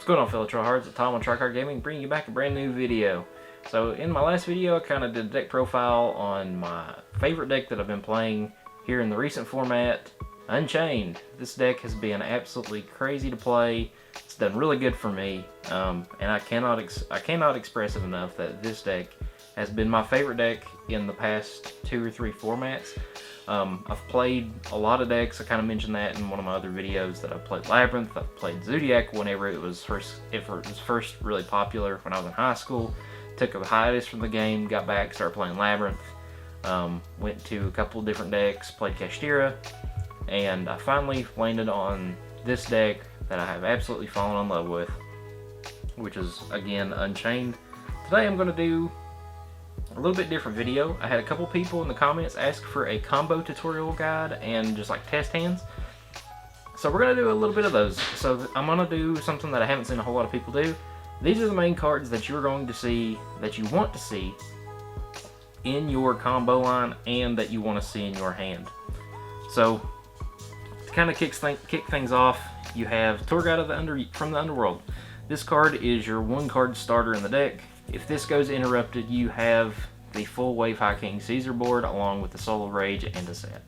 going on, fellow tryhards? It's Tom on Tryhard Gaming, bringing you back a brand new video. So in my last video, I kind of did a deck profile on my favorite deck that I've been playing here in the recent format, Unchained. This deck has been absolutely crazy to play. It's done really good for me, and I cannot express it enough that this deck has been my favorite deck in the past 2 or 3 formats. I've played a lot of decks. I kind of mentioned that in one of my other videos that I played Labyrinth. I played Zodiac whenever it was first really popular when I was in high school. Took a hiatus from the game, got back, started playing Labyrinth. Went to a couple of different decks, played Kashtira, and I finally landed on this deck that I have absolutely fallen in love with, which is, again, Unchained. Today I'm going to do a little bit different video. I had a couple people in the comments ask for a combo tutorial guide and just like test hands. So we're going to do a little bit of those. So I'm going to do something that I haven't seen a whole lot of people do. These are the main cards that you're going to see, that you want to see in your combo line and that you want to see in your hand. So to kind of kick things off, you have Tour Guide from the Underworld. This card is your 1-card starter in the deck. If this goes interrupted, you have the full Wave High King Caesar board along with the Soul of Rage and a set.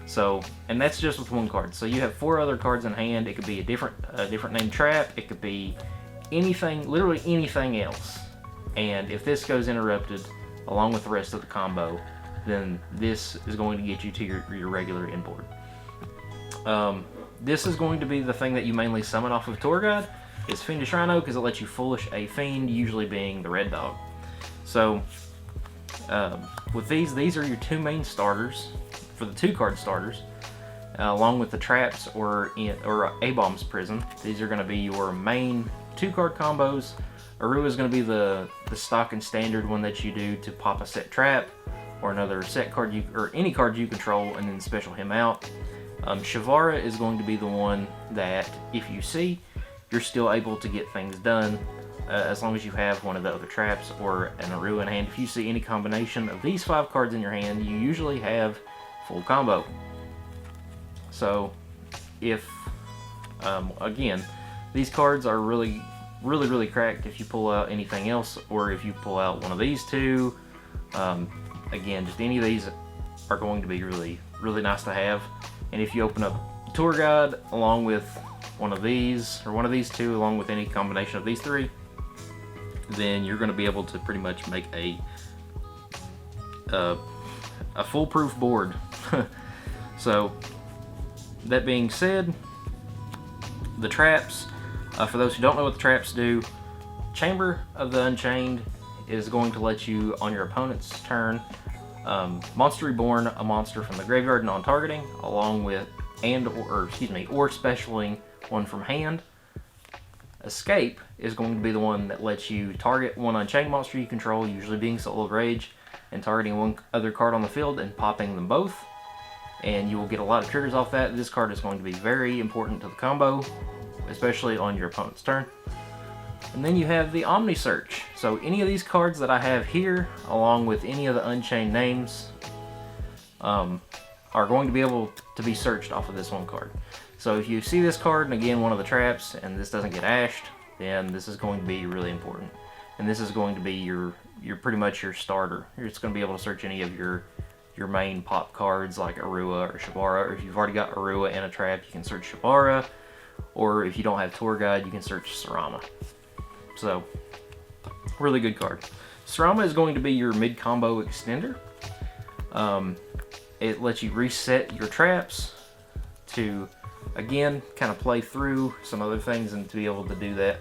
So, and that's just with 1 card. So you have 4 other cards in hand. It could be a different named trap. It could be anything, literally anything else. And if this goes interrupted along with the rest of the combo, then this is going to get you to your regular end board. This is going to be the thing that you mainly summon off of Tour Guide. Is Fiendish Rhino, because it lets you foolish a fiend, usually being the red dog. So with these are your 2 main starters for the 2-card starters, along with the traps or A-Bomb's Prison. These are going to be your main 2-card combos. Arua is going to be the stock and standard one that you do to pop a set trap or another set card or any card you control and then special him out. Shavara is going to be the one that if you see, you're still able to get things done as long as you have one of the other traps or an Arua in hand. If you see any combination of these 5 cards in your hand, you usually have full combo. So if, again, these cards are really cracked if you pull out anything else, or if you pull out one of these 2. Again, just any of these are going to be really nice to have. And if you open up Tour Guide along with one of these, or one of these 2, along with any combination of these 3, then you're going to be able to pretty much make a foolproof board. So, that being said, the traps, for those who don't know what the traps do, Chamber of the Unchained is going to let you, on your opponent's turn, Monster Reborn a monster from the graveyard non-targeting, along with, or specialing one from hand. Escape is going to be the one that lets you target one Unchained monster you control, usually being Soul of Rage, and targeting one other card on the field and popping them both. And you will get a lot of triggers off that. This card is going to be very important to the combo, especially on your opponent's turn. And then you have the Omni Search. So any of these cards that I have here, along with any of the Unchained names, are going to be able to be searched off of this 1 card. So if you see this card, and again one of the traps, and this doesn't get ashed, then this is going to be really important. And this is going to be your pretty much your starter. You're just going to be able to search any of your main pop cards like Arua or Shavara. Or if you've already got Arua and a trap, you can search Shavara. Or if you don't have Tour Guide, you can search Sarama. So, really good card. Sarama is going to be your mid-combo extender. It lets you reset your traps to, again, kind of play through some other things and to be able to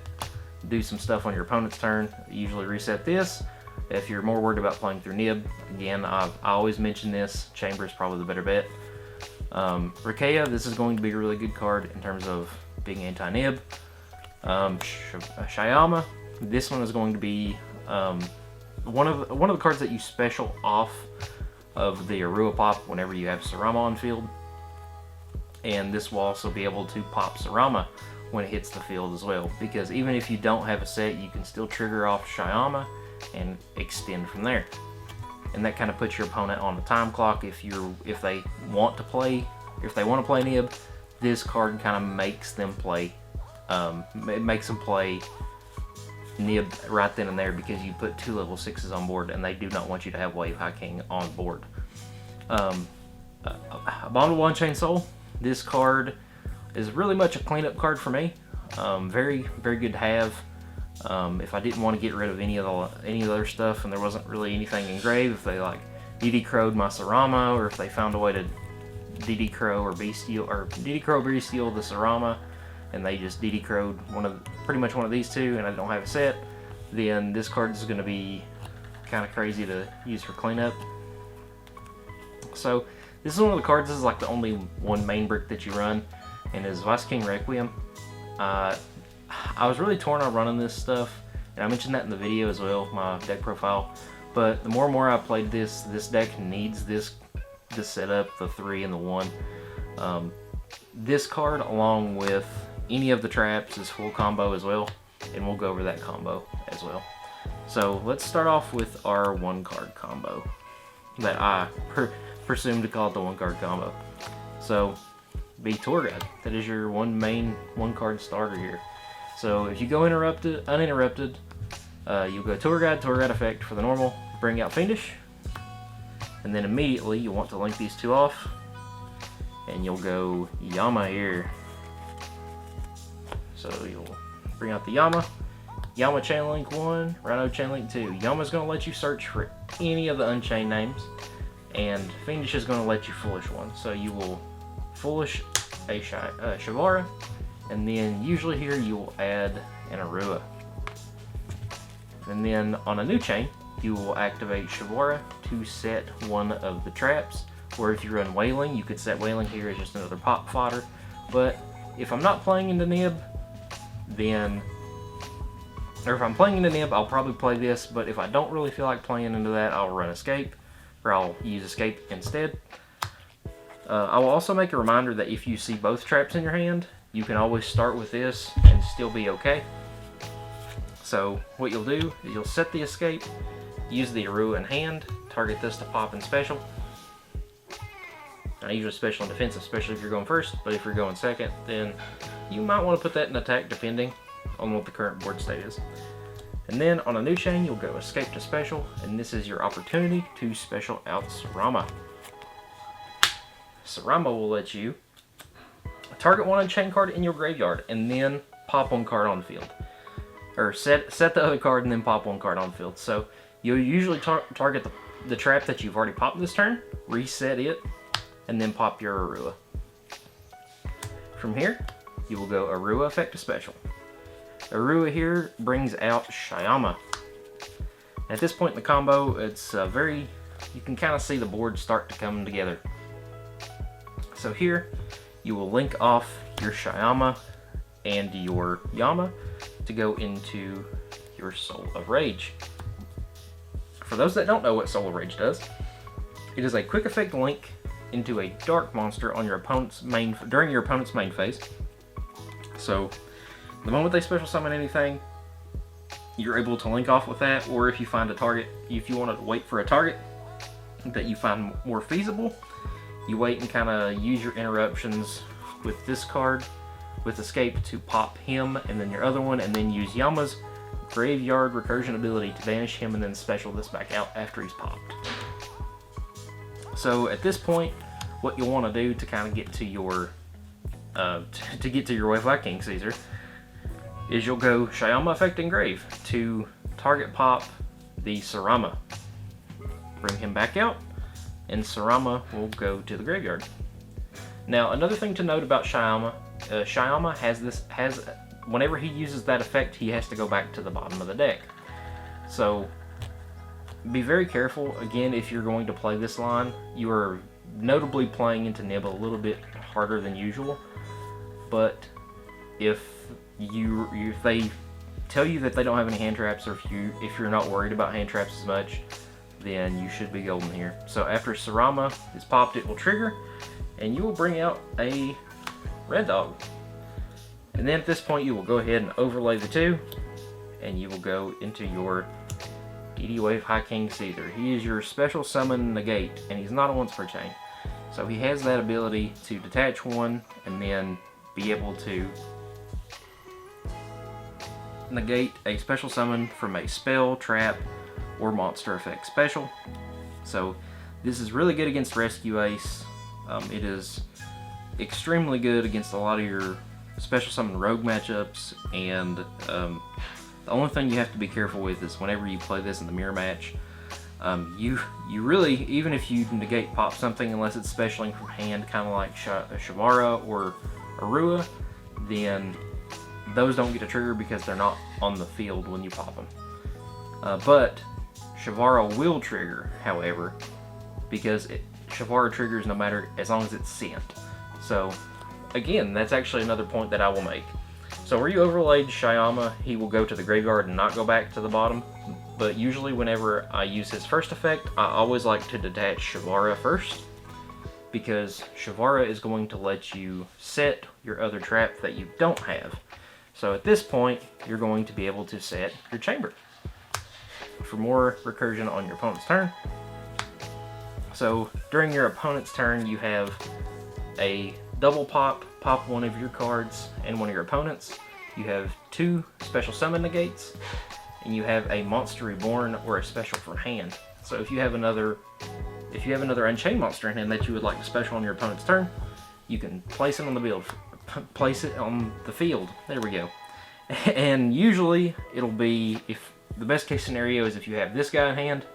do some stuff on your opponent's turn. Usually reset this. If you're more worried about playing through Nib, again, I always mention this. Chamber is probably the better bet. Rikea, this is going to be a really good card in terms of being anti-Nib. Shyama, this one is going to be one of the cards that you special off of the Arua pop whenever you have Sarama on field. And this will also be able to pop Sarama when it hits the field as well, because even if you don't have a set, you can still trigger off Shyama and extend from there. And that kind of puts your opponent on a time clock. If they want to play Nib, this card kind of makes them play It makes them play Nib right then and there because you put 2 level 6s on board, and they do not want you to have Wave High King on board. Abominable Unchained Soul. This card is really much a cleanup card for me. Very good to have. If I didn't want to get rid of any of the other stuff and there wasn't really anything engraved, if they like DD Crow'd my Sarama, or if they found a way to DD Crow or Bestial, or DD Crow Bestial the Sarama, and they just DD Crow'd pretty much one of these two, and I don't have a set, then this card is going to be kind of crazy to use for cleanup. So this is one of the cards. This is like the only one main brick that you run, and is Vice King Requiem. I was really torn on running this stuff, and I mentioned that in the video as well, my deck profile. But the more and more I played this deck needs this setup, the 3 and the 1. This card, along with any of the traps, is full combo as well, and we'll go over that combo as well. So let's start off with our 1-card combo that I presume to call it the 1-card combo. So be Tour Guide. That is your main 1-card starter here. So if you go uninterrupted, you'll go Tour Guide effect for the normal, bring out Fiendish, and then immediately you want to link these 2 off, and you'll go Yama here. So you'll bring out the Yama Chain Link 1, Rhino Chain Link 2. Yama's going to let you search for any of the Unchained names, and Fiendish is going to let you Foolish one. So you will Foolish a Shavara, and then usually here you will add an Arua. And then on a new chain, you will activate Shavara to set one of the traps, or if you run Wailing, you could set Wailing here as just another pop fodder. But if I'm not playing into Nib, or if I'm playing into Nib, I'll probably play this, but if I don't really feel like playing into that, I'll run Escape, or I'll use Escape instead. I will also make a reminder that if you see both traps in your hand, you can always start with this and still be okay. So what you'll do is you'll set the Escape, use the Arua in hand, target this to pop in special. I usually special and defensive, especially if you're going first, but if you're going second, then you might want to put that in attack depending on what the current board state is. And then on a new chain, you'll go Escape to special, and this is your opportunity to special out Sarama. Sarama will let you target 1 Unchained card in your graveyard, and then pop 1 card on the field. Or set the other card and then pop 1 card on the field. So you'll usually target the trap that you've already popped this turn, reset it, and then pop your Arua. From here, you will go Arua effect to special. Arua here brings out Shyama. At this point in the combo, it's you can kind of see the board start to come together. So here, you will link off your Shyama and your Yama to go into your Soul of Rage. For those that don't know what Soul of Rage does, it is a quick effect link into a dark monster on your opponent's during your opponent's main phase. So the moment they special summon anything, you're able to link off with that, or if you find a target, if you want to wait for a target that you find more feasible, you wait and kind of use your interruptions with this card, with Escape to pop him, and then your other one, and then use Yama's Graveyard Recursion ability to banish him and then special this back out after he's popped. So at this point, what you'll want to do to kind of get to your Wave High King Caesar is you'll go Shyama effect Engrave to target pop the Sarama. Bring him back out, and Sarama will go to the graveyard. Now, another thing to note about Shyama, Shyama has whenever he uses that effect, he has to go back to the bottom of the deck. So be very careful. Again, if you're going to play this line, you are notably playing into Nib a little bit harder than usual. But if they tell you that they don't have any hand traps, or if you're not worried about hand traps as much, then you should be golden here. So after Sarama is popped, it will trigger, and you will bring out a Red Dog. And then at this point, you will go ahead and overlay the 2, and you will go into your DD Wave High King Caesar. He is your special summon negate, and he's not a once per chain. So he has that ability to detach 1 and then be able to negate a special summon from a spell, trap, or monster effect special. So this is really good against Rescue Ace. It is extremely good against a lot of your special summon rogue matchups, and the only thing you have to be careful with is whenever you play this in the mirror match, you really, even if you negate pop something, unless it's specialing from hand, kind of like Shavara or Arua, then those don't get a trigger because they're not on the field when you pop them. But Shavara will trigger, however, because Shavara triggers no matter, as long as it's sent. So again, that's actually another point that I will make. So where you overlaid Shyama, he will go to the graveyard and not go back to the bottom. But usually whenever I use his first effect, I always like to detach Shavara first, because Shavara is going to let you set your other trap that you don't have. So at this point, you're going to be able to set your chamber for more recursion on your opponent's turn. So during your opponent's turn, you have a double pop one of your cards and one of your opponents. You have 2 special summon negates, and you have a monster reborn or a special from hand. So if you have another Unchained monster in hand that you would like to special on your opponent's turn, you can place it on the field. There we go. And usually it'll be, if the best case scenario is if you have this guy in hand,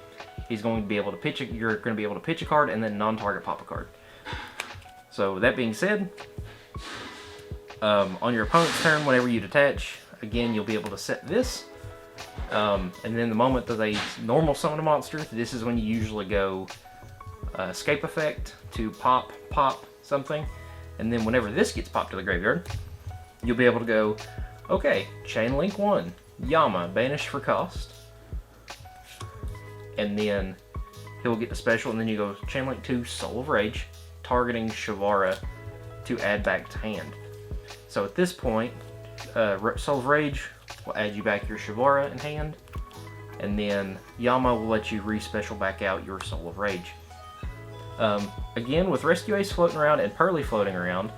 he's going to be able to pitch you're going to be able to pitch a card and then non-target pop a card. So that being said, on your opponent's turn, whenever you detach, again, you'll be able to set this. And then the moment that they normal summon a monster, this is when you usually go escape effect to pop something. And then whenever this gets popped to the graveyard, you'll be able to go, okay, Chain Link 1, Yama, banish for cost. And then he'll get the special, and then you go Chain Link 2, Soul of Rage, targeting Shavara to add back to hand. So at this point, Soul of Rage will add you back your Shavara in hand, and then Yama will let you re-special back out your Soul of Rage. Again, with Rescue Ace floating around and Pearly floating around,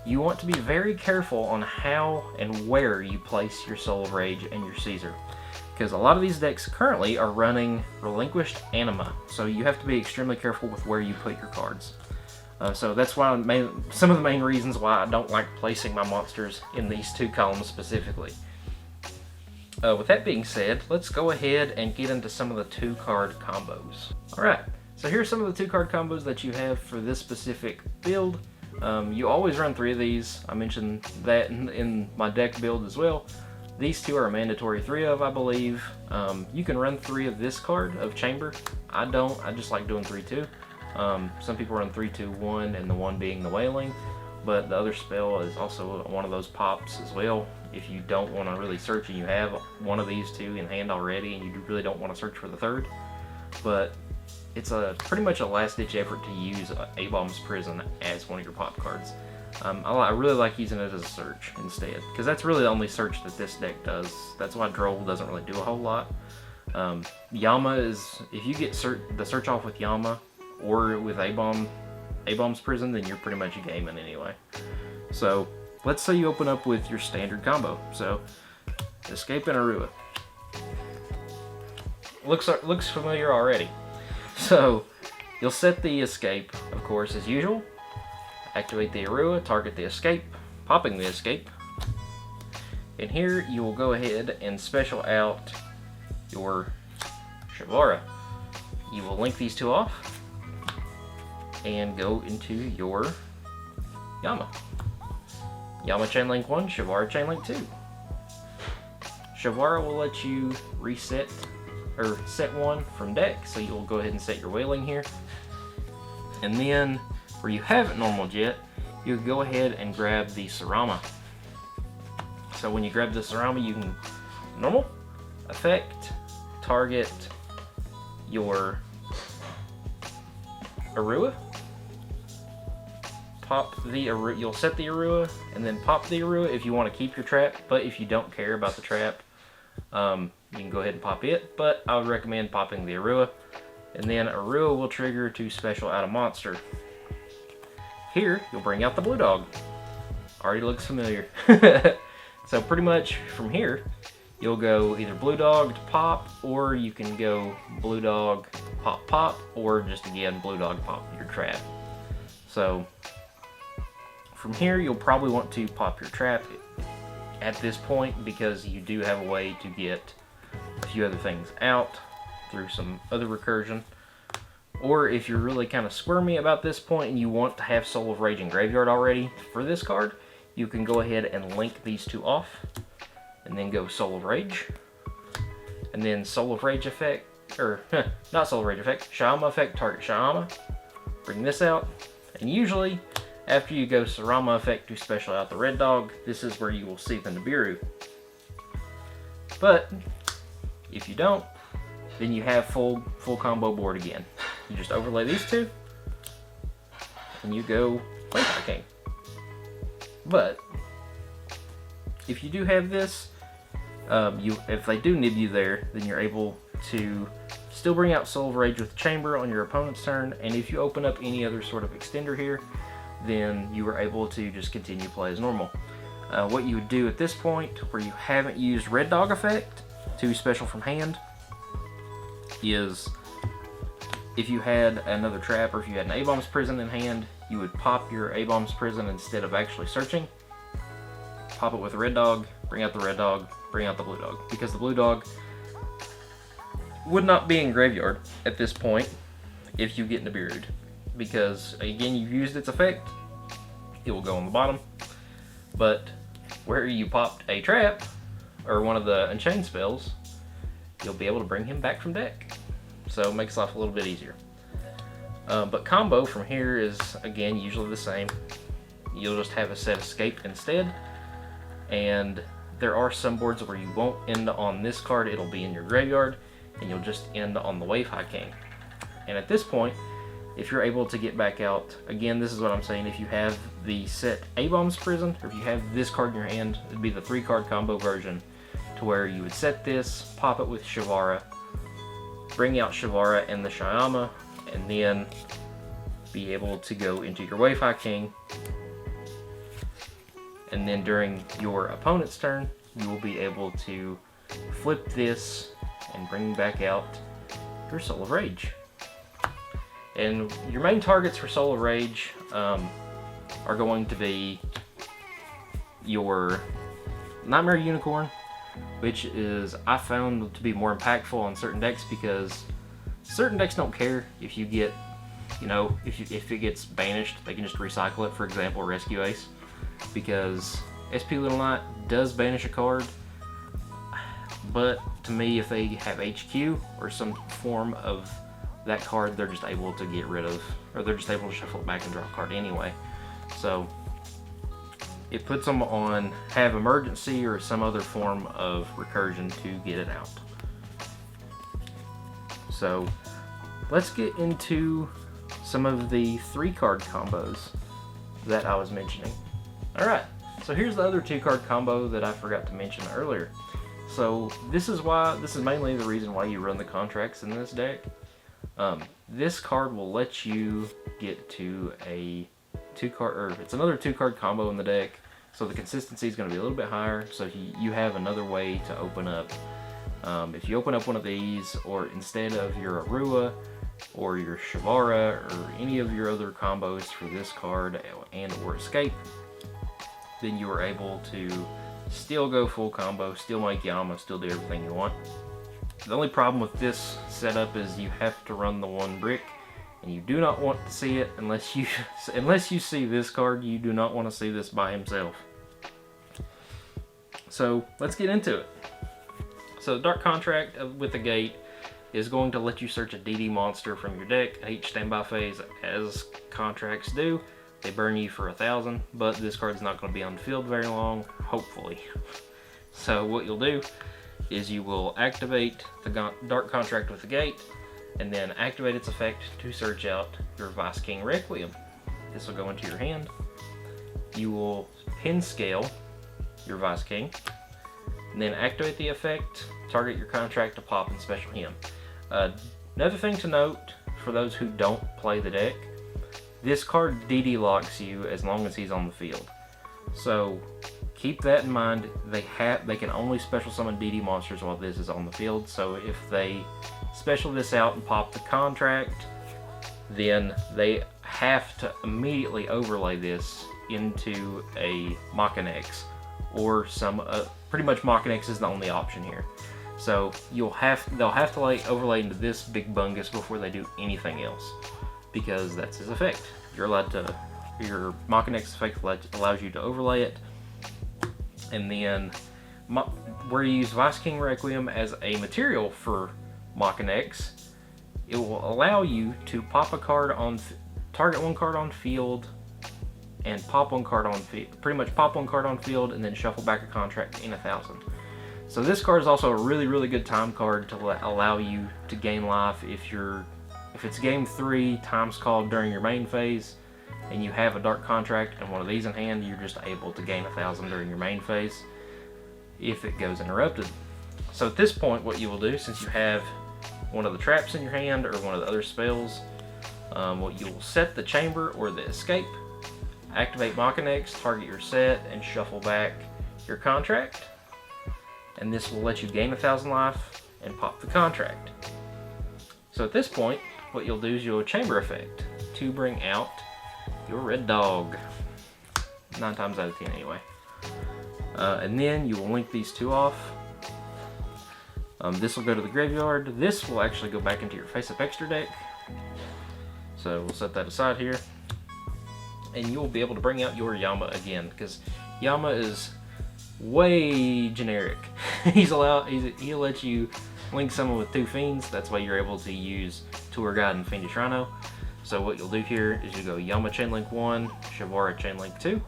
you want to be very careful on how and where you place your Soul of Rage and your Caesar, because a lot of these decks currently are running Relinquished Anima, so you have to be extremely careful with where you put your cards. So that's why some of the main reasons why I don't like placing my monsters in these 2 columns specifically. With that being said, let's go ahead and get into some of the 2-card combos. Alright, so here's some of the 2-card combos that you have for this specific build. You always run 3 of these. I mentioned that in my deck build as well. These 2 are a mandatory 3 of, I believe. You can run 3 of this card, of Chamber. I don't, I just like doing 3-2. Some people run 3-2-1, and the 1 being the Wailing, but the other spell is also one of those pops as well. If you don't want to really search and you have one of these 2 in hand already and you really don't want to search for the 3rd, but it's pretty much a last-ditch effort to use A-Bomb's Prison as one of your pop cards. I really like using it as a search instead, because that's really the only search that this deck does. That's why Droll doesn't really do a whole lot. Yama is, if you get the search off with Yama or with A-Bomb's Prison, then you're pretty much gaming anyway. So let's say you open up with your standard combo. So Escape and Arua. Looks familiar already. So you'll set the Escape, of course, as usual. Activate the Arua, target the Escape, popping the Escape. And here you will go ahead and special out your Shavara. You will link these 2 off and go into your Yama. Yama Chain Link 1, Shavara Chain Link 2. Shavara will let you reset, or set 1 from deck, so you'll go ahead and set your Wailing here. And then, where you haven't normaled yet, you can go ahead and grab the Sarama. So when you grab the Sarama, you can normal, effect, target your Arua, pop the Arua, you'll set the Arua, and then pop the Arua if you want to keep your trap, but if you don't care about the trap, you can go ahead and pop it, but I would recommend popping the Arua, and then Arua will trigger to special out a monster. Here, you'll bring out the Blue Dog. Already looks familiar. So pretty much from here, you'll go either blue dog to pop, or you can go blue dog, pop, pop, or just again blue dog, pop your trap. So from here, you'll probably want to pop your trap at this point, because you do have a way to get a few other things out through some other recursion. Or if you're really kind of squirmy about this point and you want to have Soul of Rage and Graveyard already for this card, you can go ahead and link these two off, and then go Soul of Rage, and then Soul of Rage effect, or not Soul of Rage effect, Shayama effect, target Shayama, bring this out, and usually after you go Sarama effect to special out the red dog, this is where you will seep into Biru. But if you don't, then you have full combo board again. You just overlay these two, and you go Wayfire King. But if you do have this, if they do nib you there, then you're able to still bring out Soul of Rage with Chamber on your opponent's turn, and if you open up any other sort of extender here, then you are able to just continue play as normal. What you would do at this point, where you haven't used Red Dog effect to special from hand, is if you had another trap, or if you had an A-Bomb's Prison in hand, you would pop your A-Bomb's Prison instead of actually searching. Pop it with a red dog, bring out the red dog, bring out the blue dog. Because the blue dog would not be in graveyard at this point if you get into Biru'd. Because, again, you've used its effect, it will go on the bottom. But where you popped a trap, or one of the Unchained spells, you'll be able to bring him back from deck. So it makes life a little bit easier. But combo from here is, again, usually the same. You'll just have a set Escape instead. And there are some boards where you won't end on this card, it'll be in your graveyard, and you'll just end on the Wayfire King. And at this point, if you're able to get back out, again, this is what I'm saying, if you have the set A-Bomb's Prison, or if you have this card in your hand, it'd be the 3-card combo version, to where you would set this, pop it with Shavara, bring out Shavara and the Shayama, and then be able to go into your Wayfire King. And then during your opponent's turn, you will be able to flip this and bring back out your Soul of Rage. And your main targets for Soul of Rage are going to be your Nightmare Unicorn, which is, I found to be more impactful on certain decks, because certain decks don't care if you get, you know, if it gets banished, they can just recycle it. For example, Rescue Ace, because SP Little Knight does banish a card, but to me, if they have HQ or some form of that card, they're just able to get rid of, or they're just able to shuffle it back and draw a card anyway. So it puts them on have emergency or some other form of recursion to get it out. So let's get into some of the 3-card combos that I was mentioning. Alright, so here's the other 2-card combo that I forgot to mention earlier. So this is mainly the reason why you run the contracts in this deck. This card will let you get to a 2-card, or it's another 2-card combo in the deck, so the consistency is going to be a little bit higher, so you have another way to open up. If you open up one of these, or instead of your Arua or your Shavara or any of your other combos for this card and or Escape, then you are able to still go full combo, still make Yama, still do everything you want. The only problem with this setup is you have to run the 1 brick, and you do not want to see it unless you see this card. You do not want to see this by himself. So let's get into it. So Dark Contract with the Gate is going to let you search a DD monster from your deck at each standby phase, as contracts do. They burn you for 1,000, but this card's not going to be on the field very long, hopefully. So what you'll do is you will activate the Dark Contract with the Gate, and then activate its effect to search out your Vice King Requiem. This will go into your hand. You will pin scale your Vice King, and then activate the effect, target your contract to pop and special him. Another thing to note for those who don't play the deck, this card DD locks you as long as he's on the field. So keep that in mind. They can only special summon DD monsters while this is on the field. So if they special this out and pop the contract, then they have to immediately overlay this into a MENACE, or some pretty much MENACE is the only option here. So they'll have to overlay into this big bungus before they do anything else, because that's his effect. You're allowed to, your MENACE effect allows you to overlay it, and then where you use Vice King Requiem as a material for MENACE, it will allow you to pop a card on, target one card on field, and pop one card on field. Pretty much pop one card on field, and then shuffle back a contract in 1,000. So this card is also a really good time card to allow you to gain life if it's game 3, time's called during your main phase, and you have a dark contract and one of these in hand, you're just able to gain 1,000 during your main phase if it goes interrupted. So at this point, what you will do, since you have one of the traps in your hand or one of the other spells, what you will set the chamber or the escape, activate MENACE, target your set, and shuffle back your contract. And this will let you gain 1,000 life and pop the contract. So at this point, what you'll do is you'll chamber effect to bring out your red dog. 9 times out of 10 anyway. And then you will link these two off. This will go to the graveyard. This will actually go back into your face-up extra deck. So we'll set that aside here. And you'll be able to bring out your Yama again, because Yama is way generic. He'll let you link someone with 2 Fiends. That's why you're able to use Tour Guide and Fiendish Rhino. So what you'll do here is you go Yama Chainlink 1, Shavara Chainlink 2,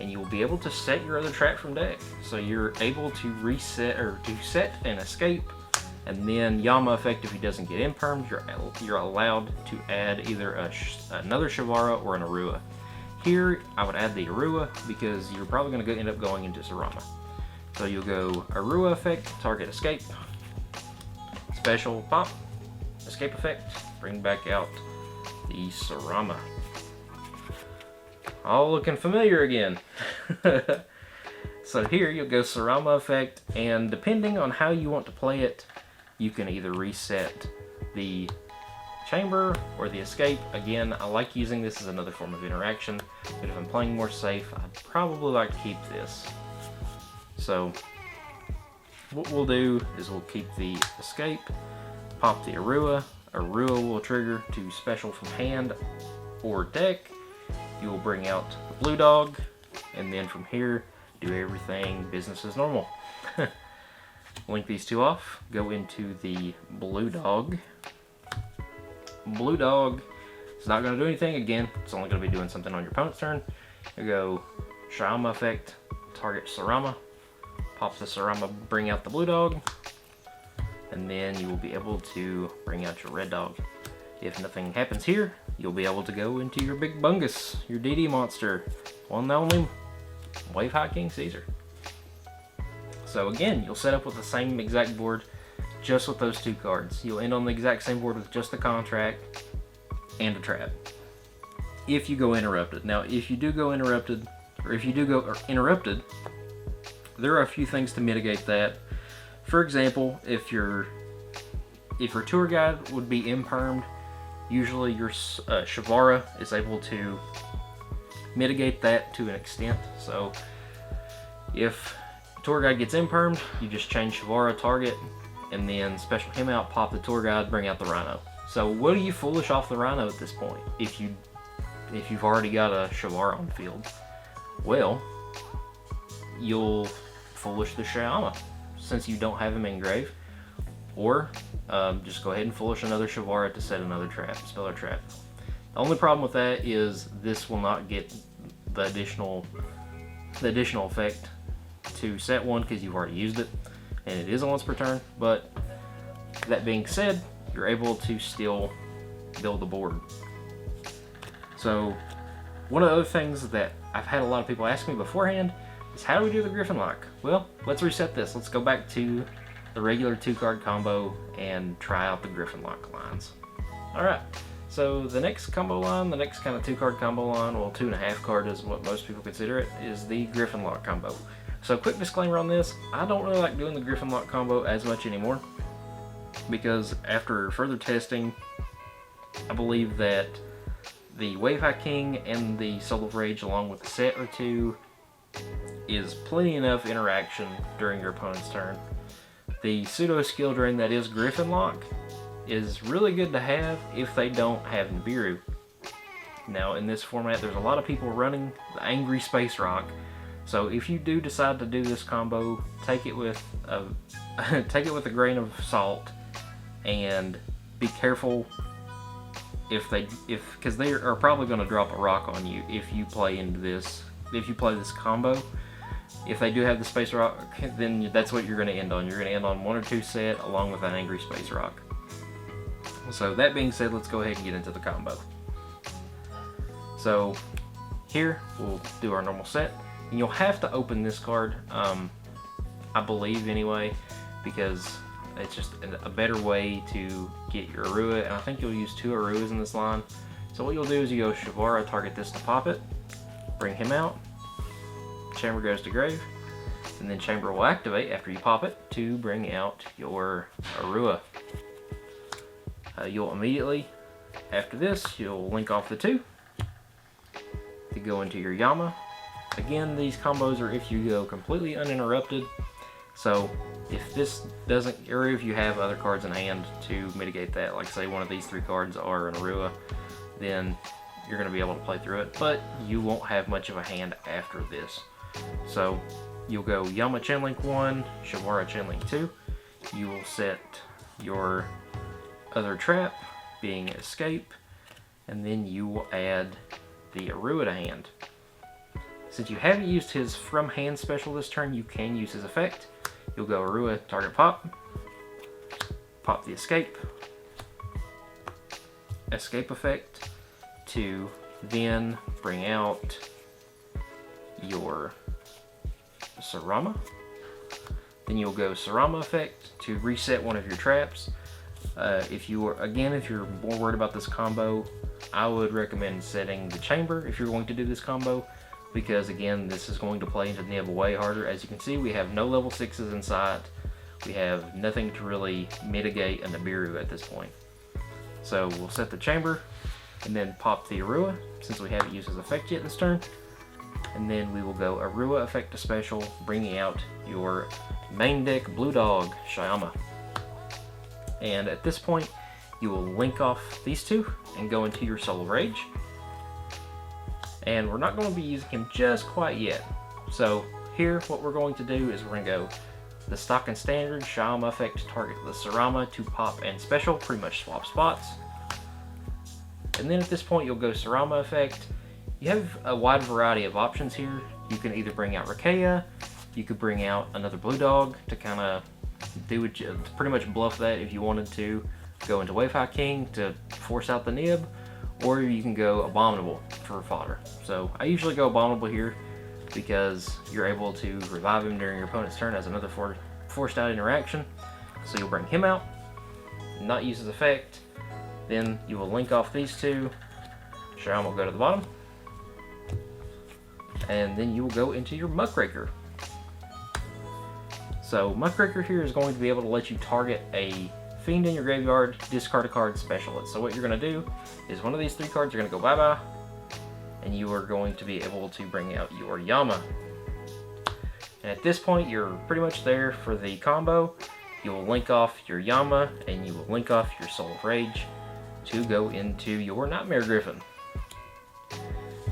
and you will be able to set your other trap from deck. So you're able to reset, or to set an escape, and then Yama effect, if he doesn't get impermed, you're allowed to add either another Shavara or an Arua. Here, I would add the Arua because you're probably going to end up going into Sarama. So you'll go Arua effect, target escape, special pop, escape effect, bring back out the Sarama. All looking familiar again. So here you'll go Sarama effect, and depending on how you want to play it, you can either reset the chamber or the escape. Again, I like using this as another form of interaction, but if I'm playing more safe, I'd probably like to keep this. So what we'll do is we'll keep the escape, pop the Arua. Arua will trigger to special from hand or deck. You will bring out the blue dog, and then from here, do everything business as normal. Link these two off, go into the blue dog. Blue dog is not going to do anything again, it's only going to be doing something on your opponent's turn. You go Shayama effect, target Sarama, pop the Sarama, bring out the blue dog, and then you will be able to bring out your red dog. If nothing happens here, you'll be able to go into your big bungus, your DD monster, one and only Wave High King Caesar. So again, you'll set up with the same exact board, just with those 2 cards. You'll end on the exact same board with just the contract and a trap. If you go interrupted. Now, if you do go interrupted, there are a few things to mitigate that. For example, if your tour guide would be impermed, usually your Shavara is able to mitigate that to an extent. So if tour guide gets impermed, you just change Shavara target, and then special him out, pop the tour guide, bring out the Rhino. So what do you foolish off the Rhino at this point if you've already got a Shavara on the field? Well, you'll foolish the Shayama since you don't have him in grave, or just go ahead and foolish another Shavara to set another trap, spell or trap. The only problem with that is this will not get the additional effect to set one because you've already used it, and it is a once per turn. But that being said, you're able to still build the board. So one of the other things that I've had a lot of people ask me beforehand is, how do we do the Griffin lock? Well, let's reset this. Let's go back to the regular 2-card combo and try out the Griffin lock lines. Alright, So the next combo line, the next kind of 2-card combo line, well 2.5 card is what most people consider it, is the Griffin Lock combo. So quick disclaimer on this, I don't really like doing the Griffin Lock combo as much anymore, because after further testing, I believe that the Wave High King and the Soul of Rage, along with a set or two, is plenty enough interaction during your opponent's turn. The pseudo skill drain that is Griffin Lock is really good to have if they don't have Nibiru. Now in this format there's a lot of people running the Angry Space Rock, so if you do decide to do this combo, take it with a grain of salt, and be careful because they are probably going to drop a rock on you if you play this combo. If they do have the Space Rock, then that's what you're going to end on. You're going to end on 1 or 2 set along with an Angry Space Rock. So that being said, let's go ahead and get into the combo. So here we'll do our normal set, and you'll have to open this card, I believe anyway, because it's just a better way to get your Arua, and I think you'll use 2 Aruas in this line. So what you'll do is you go Shavara, target this to pop it, bring him out, Chamber goes to grave, and then Chamber will activate after you pop it to bring out your Arua. You'll immediately, after this, you'll link off the 2 to go into your Yama. Again, these combos are if you go completely uninterrupted, so if this doesn't, or if you have other cards in hand to mitigate that, like say one of these 3 cards are an Arua, then you're going to be able to play through it, but you won't have much of a hand after this. So you'll go Yama Chainlink 1, Shavara Chainlink 2, you will set your other trap, being Escape, and then you will add the Arua to hand. Since you haven't used his from hand special this turn, you can use his effect. You'll go Arua, target pop, pop the Escape effect to then bring out your Sarama. Then you'll go Sarama effect to reset one of your traps. If you're more worried about this combo, I would recommend setting the Chamber if you're going to do this combo, because again, this is going to play into Nib way harder. As you can see, we have no level 6s in sight. We have nothing to really mitigate a Nibiru at this point. So we'll set the Chamber and then pop the Arua, since we haven't used his effect yet this turn. And then we will go Arua effect to special, bringing out your main deck Blue Dog, Shyama. And at this point, you will link off these 2 and go into your Soul of Rage. And we're not going to be using him just quite yet. So here, what we're going to do is we're going to go the stock and standard Shyama effect to target the Sarama to pop and special, pretty much swap spots. And then at this point, you'll go Sarama effect. You have a wide variety of options here. You can either bring out Rakea, you could bring out another Blue Dog to kind of pretty much bluff that if you wanted to. Go into Wave High King to force out the Nib, or you can go Abominable for fodder. So I usually go Abominable here because you're able to revive him during your opponent's turn as another forced out interaction. So you'll bring him out, not use his effect, then you will link off these 2, Sharam will go to the bottom, and then you will go into your Muckraker. So Muckraker here is going to be able to let you target a Fiend in your graveyard, discard a card, special it. So what you're going to do is one of these 3 cards are going to go bye-bye, and you are going to be able to bring out your Yama. And at this point, you're pretty much there for the combo. You will link off your Yama, and you will link off your Soul of Rage to go into your Nightmare Griffin.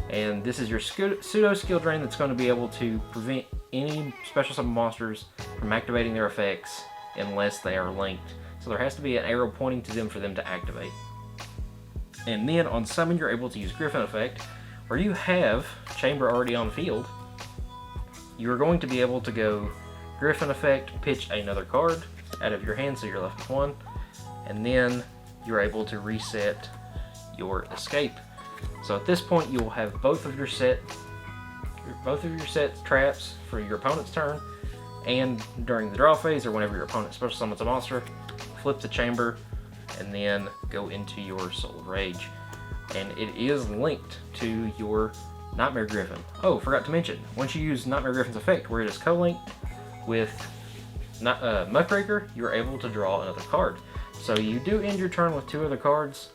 And this is your pseudo skill drain that's going to be able to prevent any special summon monsters from activating their effects unless they are linked. So there has to be an arrow pointing to them for them to activate. And then on summon, you're able to use Griffin effect, where you have Chamber already on field. You're going to be able to go Griffin effect, pitch another card out of your hand, so you're left with 1, and then you're able to reset your Escape. So at this point, you will have both of your set traps for your opponent's turn, and during the draw phase or whenever your opponent special summons a monster, flip the Chamber, and then go into your Soul of Rage. And it is linked to your Nightmare Griffin. Oh, forgot to mention, once you use Nightmare Griffin's effect, where it is co-linked with Muckraker, you're able to draw another card. So you do end your turn with 2 other cards,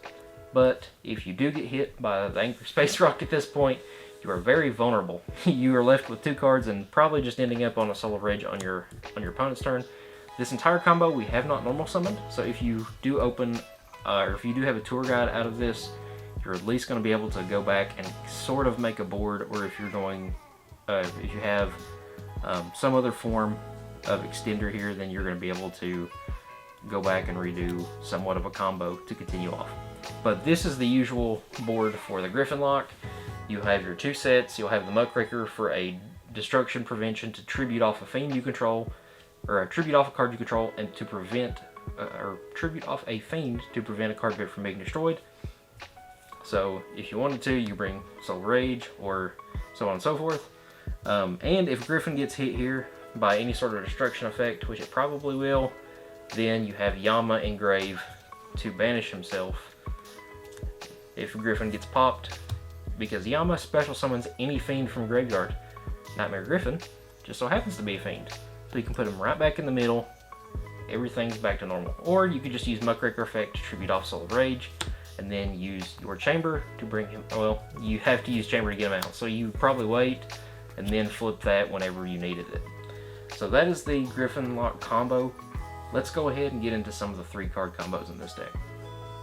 but if you do get hit by the Angry Space Rock at this point, you are very vulnerable. You are left with 2 cards and probably just ending up on a Soul of Rage on your opponent's turn. This entire combo we have not normal summoned, so if you do open, or if you do have a tour guide out of this, you're at least going to be able to go back and sort of make a board, or if you're going, if you have some other form of extender here, then you're going to be able to go back and redo somewhat of a combo to continue off. But this is the usual board for the Griffin lock. You have your 2 sets. You'll have the Muckraker for a destruction prevention to tribute off a fiend you control, or a tribute off a card you control, and to prevent, or tribute off a fiend to prevent a card from being destroyed. So if you wanted to, you bring Soul Rage or so on and so forth. And if Griffin gets hit here by any sort of destruction effect, which it probably will, then you have Yama Engrave to banish himself if Griffin gets popped, because Yama special summons any fiend from graveyard. Nightmare Griffin just so happens to be a fiend, so you can put him right back in the middle. Everything's back to normal. Or you could just use Muckraker effect to tribute off Soul of Rage, and then use your Chamber to bring him. Well, you have to use Chamber to get him out, so you probably wait and then flip that whenever you needed it. So that is the Griffin lock combo. Let's go ahead and get into some of the 3-card combos in this deck.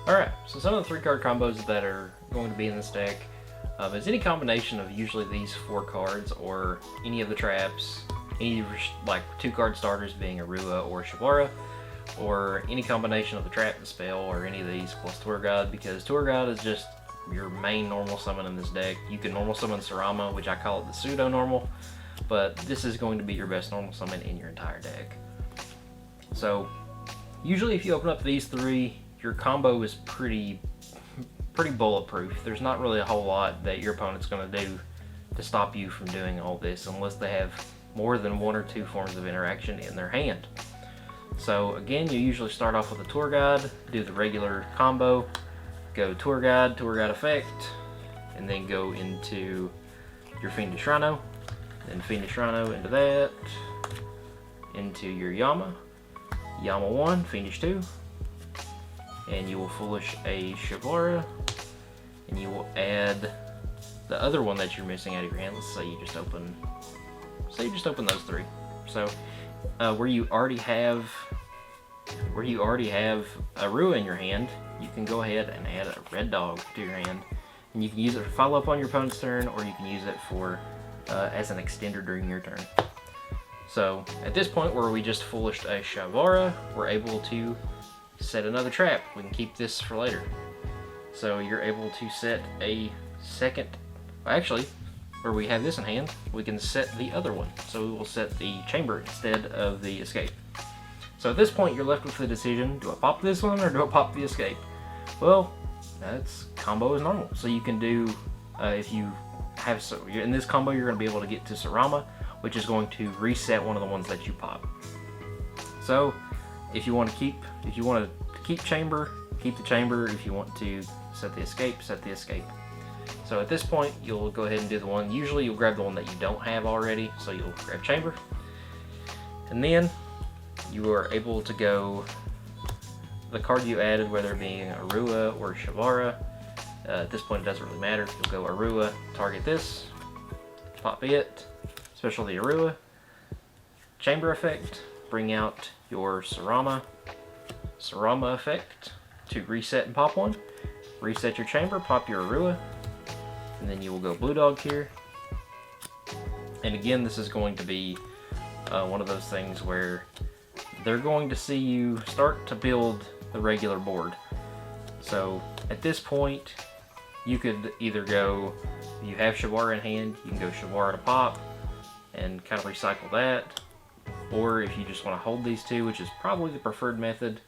Alright, so some of the 3-card combos that are going to be in this deck is any combination of usually these 4 cards, or any of the traps, any like 2-card starters being Arua or Shavara, or any combination of the trap, the spell, or any of these plus Tour Guide, because Tour Guide is just your main normal summon in this deck. You can normal summon Sarama, which I call it the pseudo normal, but this is going to be your best normal summon in your entire deck. So usually if you open up these 3, your combo is pretty bulletproof. There's not really a whole lot that your opponent's going to do to stop you from doing all this, unless they have more than 1 or 2 forms of interaction in their hand. So again, you usually start off with a Tour Guide, do the regular combo, go Tour Guide effect, and then go into your Fiendish Rhino, then Fiendish Rhino into that, into your Yama 1, Fiendish 2, and you will Foolish a Shavara, and you will add the other one that you're missing out of your hand. Let's say you just open those 3. So where you already have Arua in your hand, you can go ahead and add a Red Dog to your hand, and you can use it for follow up on your opponent's turn, or you can use it for as an extender during your turn. So at this point where we just Foolished a Shavara, we're able to set another trap. We can keep this for later. So you're able to set a second, actually, where we have this in hand, we can set the other one. So we will set the Chamber instead of the Escape. So at this point you're left with the decision, do I pop this one or do I pop the Escape? Well, that's combo is normal. So you can do, if you have, so in this combo you're going to be able to get to Sarama, which is going to reset one of the ones that you pop. So if you want to keep Chamber, keep the Chamber. If you want to set the Escape, set the Escape. So at this point, you'll go ahead and do the one. Usually you'll grab the one that you don't have already, so you'll grab Chamber. And then you are able to go the card you added, whether it being Arua or Shavara. At this point, it doesn't really matter. You'll go Arua, target this, pop it, special the Arua, Chamber effect, bring out your Sarama effect to reset and pop one. Reset your Chamber, pop your Arua, and then you will go Blue Dog here. And again, this is going to be one of those things where they're going to see you start to build the regular board. So at this point, you could either go, if you have Shavara in hand, you can go Shavara to pop and kind of recycle that. Or if you just want to hold these 2, which is probably the preferred method,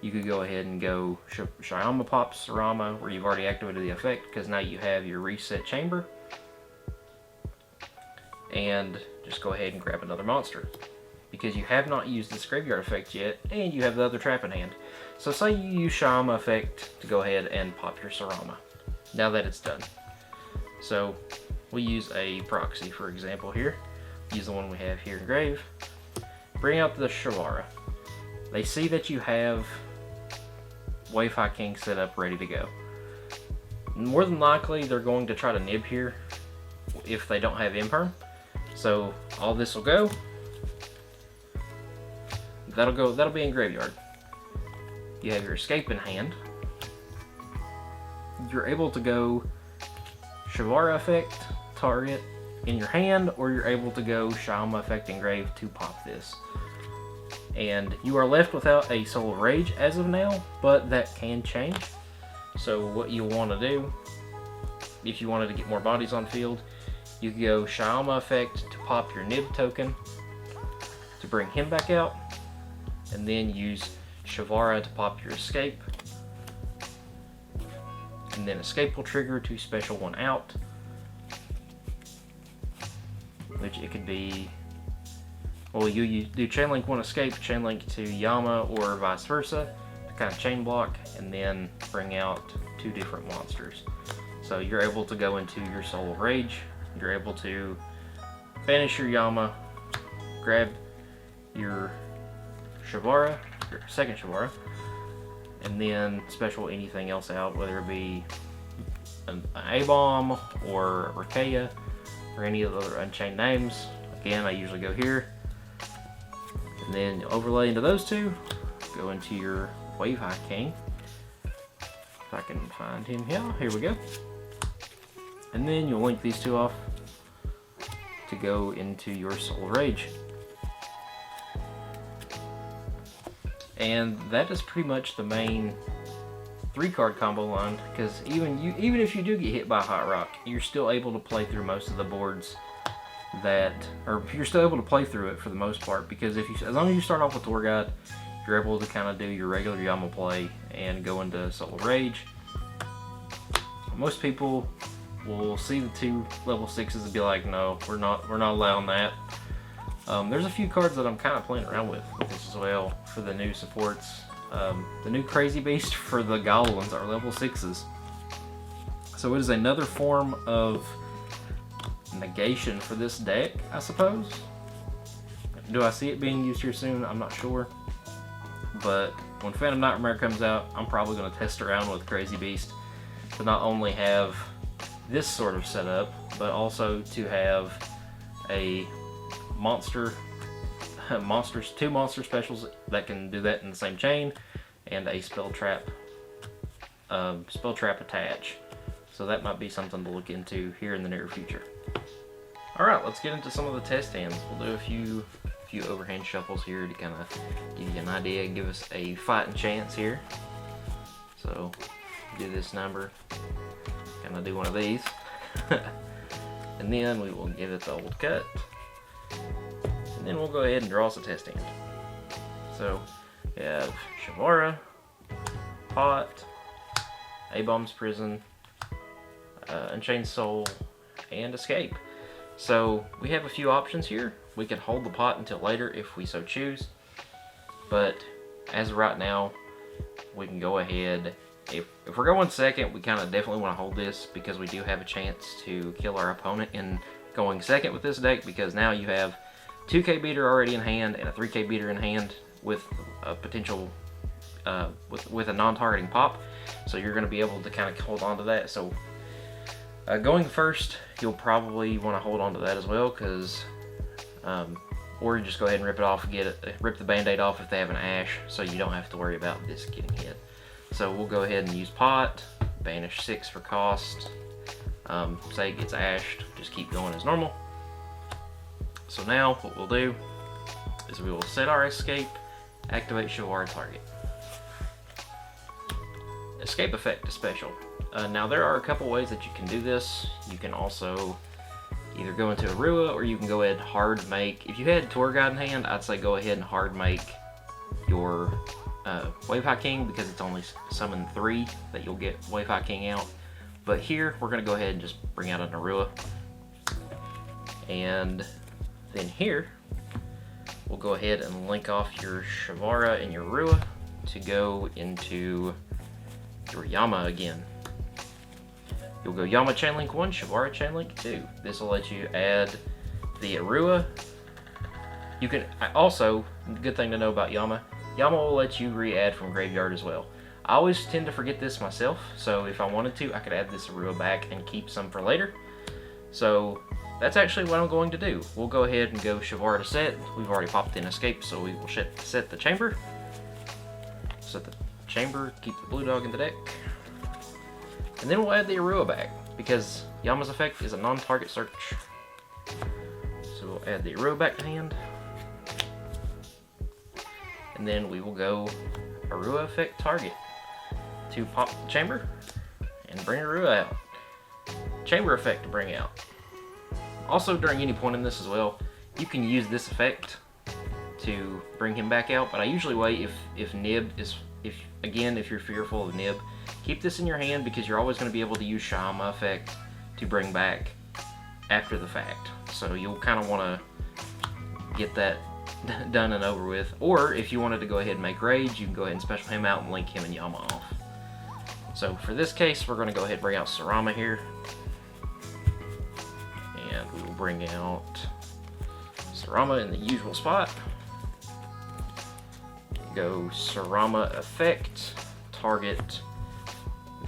you could go ahead and go Shyama pop Sarama, where you've already activated the effect, because now you have your reset Chamber. And just go ahead and grab another monster. because you have not used this graveyard effect yet, and you have the other trap in hand. So say you use Shama effect to go ahead and pop your Sarama, now that it's done. So we'll use a proxy for example here. Use the one we have here in grave. Bring out the Shavara. They see that you have Wave High King set up ready to go. More than likely they're going to try to nib here if they don't have Imperm. So all this will go. That'll be in graveyard. You have your escape in hand. You're able to go Shavara effect, target in your hand, or you're able to go Shama effect in grave to pop this. And you are left without a Soul of Rage as of now, but that can change. So what you'll want to do, if you wanted to get more bodies on field, you can go Shama effect to pop your Nib token to bring him back out, and then use Shavara to pop your escape, and then escape will trigger to special one out, which it could be, well, you do chain link one escape, chain link to Yama, or vice versa to kind of chain block, and then bring out 2 different monsters. So you're able to go into your Soul of Rage, you're able to banish your Yama, grab your Shavara, your second Shavara, and then special anything else out, whether it be an A-bomb or Rakea or any of the other Unchained names. Again, I usually go here, and then overlay into those two, go into your Wave High King. If I can find him here we go. And then you'll link these two off to go into your Soul of Rage. And that is pretty much the main 3-card combo line, because even if you do get hit by Hot Rock, you're still able to play through most of the boards or you're still able to play through it for the most part, because as long as you start off with Tour Guide, you're able to kind of do your regular Yama play and go into Soul of Rage. Most people will see the 2 level 6s and be like, no, we're not allowing that. There's a few cards that I'm kind of playing around with this as well for the new supports. The new Crazy Beast for the Goblins are level 6s. So it is another form of negation for this deck, I suppose. Do I see it being used here soon? I'm not sure. But when Phantom Nightmare comes out, I'm probably going to test around with Crazy Beast to not only have this sort of setup, but also to have a two monster specials that can do that in the same chain, and a spell trap attach. So that might be something to look into here in the near future. Alright, let's get into some of the test hands. We'll do a few overhand shuffles here to kind of give you an idea, give us a fighting chance here. So do this number, kind of do one of these, and then we will give it the old cut. And then we'll go ahead and draw us a test hand. So we have Shavara, Pot, A-Bomb's Prison, Unchained Soul, and Escape. So we have a few options here. We can hold the pot until later if we so choose, but as of right now, we can go ahead. If we're going second, we kind of definitely want to hold this, because we do have a chance to kill our opponent in going second with this deck, because now you have 2k beater already in hand and a 3k beater in hand with a potential with a non-targeting pop, so you're going to be able to kind of hold on to that. So going first, you'll probably want to hold on to that as well, because or just go ahead and rip it off, rip the band-aid off if they have an ash, so you don't have to worry about this getting hit. So we'll go ahead and use pot, banish 6 for cost. Say it gets ashed, just keep going as normal. So now what we'll do is we will set our escape, activate Shavara target. Escape effect is special. Now there are a couple ways that you can do this. You can also either go into Arua, or you can go ahead and hard make. If you had Tour Guide in hand, I'd say go ahead and hard make your Wave High King, because it's only summon 3 that you'll get Wave High King out. But here we're going to go ahead and just bring out an Arua, and then here we'll go ahead and link off your Shavara and your Rua to go into your Yama again. You'll go Yama Chainlink 1, Shavara Chainlink 2. This will let you add the Arua. You can also, good thing to know about Yama, Yama will let you re-add from graveyard as well. I always tend to forget this myself, so if I wanted to, I could add this Arua back and keep some for later. So that's actually what I'm going to do. We'll go ahead and go Shavara to set. We've already popped in escape, so we will set the chamber. Set the chamber, keep the blue dog in the deck. And then we'll add the Arua back, because Yama's effect is a non-target search. So we'll add the Arua back to hand. And then we will go Arua effect target to pop the chamber and bring Arua out. Chamber effect to bring out. Also, during any point in this as well, you can use this effect to bring him back out, but I usually wait if Nib is, if you're fearful of Nib, keep this in your hand because you're always going to be able to use Shama effect to bring back after the fact. So you'll kind of want to get that done and over with. Or if you wanted to go ahead and make Rage, you can go ahead and special him out and link him and Yama off. So for this case, we're going to go ahead and bring out Sarama here. And we will bring out Sarama in the usual spot. Go Sarama effect, target